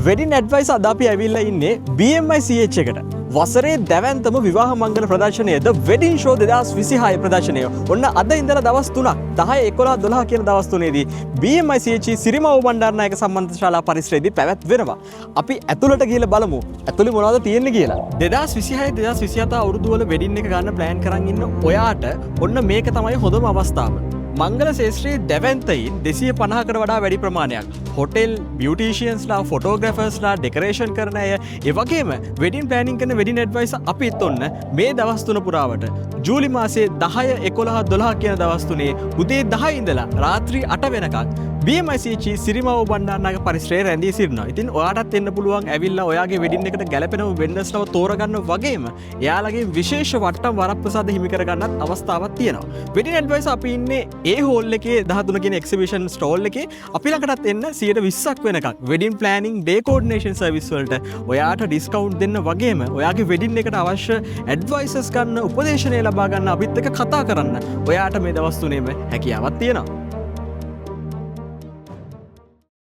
Wedding advice අද අපි ඇවිල්ලා ඉන්නේ BMI CH එකට. වසරේ දැවැන්තම විවාහ මංගල ප්‍රදර්ශනයද වෙඩින් ෂෝ 2026 ප්‍රදර්ශනය. ඔන්න අද ඉඳලා දවස් 3ක් 10, 11, 12 කියන දවස් තුනේදී BMI CH සිරිමව් බණ්ඩාරනායක සම්බන්ධ ශාලා පරිසරයේදී පැවැත්වෙනවා. අපි ඇතුළට ගිහලා බලමු. ඇතුළේ මොනවද තියෙන්නේ කියලා. 2026 2027 අවුරුදු වල වෙඩින් එක ගන්න ප්ලෑන් කරන් ඉන්න ඔයාට ඔන්න මේක තමයි හොඳම අවස්ථාව. මංගල ශේෂ්ත්‍රයේ දැවැන්තයින් 250කට වඩා වැඩි ප්‍රමාණයක්. හොටෙල්, බියුටිෂියන්ස්ලා, ෆොටෝග්‍රැෆර්ස්ලා, ඩෙකරේෂන් කරන අය, ඒ වගේම වෙඩින් ප්ලෑනින් කරන වෙඩින් ඇඩ්වයිස් අපිත් ඔන්න මේ දවස් තුන පුරාවට ජූලි මාසයේ 10, 11, 12 කියන දවස් තුනේ උදේ 10 ඉඳලා රාත්‍රී 8 වෙනකන් BMI CH සිරිමව් බණ්ඩාරනායක පරිසරයේ රැඳී සිටිනවා. ඉතින් ඔයාටත් එන්න පුළුවන් ඇවිල්ලා ඔයාගේ වෙඩින් එකට ගැලපෙනම වෙන්ඩර්ස්ලව තෝරගන්න වගේම එයාලගේ විශේෂ වට්ටම් වරප්‍රසාද හිමි කරගන්නත් අවස්ථාවක් තියෙනවා. වෙඩින් ඇඩ්වයිස් අපි ඉන්නේ ඒ හෝල් එකේ 13 කියන එක්සිබිෂන් ස්ටෝල් එකේ. අපි ළඟටත් එන්න 120ක් වෙනකන් wedding planning day coordination service වලට ඔයාට ඩිස්කවුන්ට් දෙන්න වගේම ඔයාගේ වෙඩින් එකට අවශ්‍ය ඇඩ්වයිසස් ගන්න, උපදේශනය ලබා ගන්න, අපිත් එක්ක කතා කරන්න ඔයාට මේ දවස් තුනේම හැකියාවක් තියෙනවා.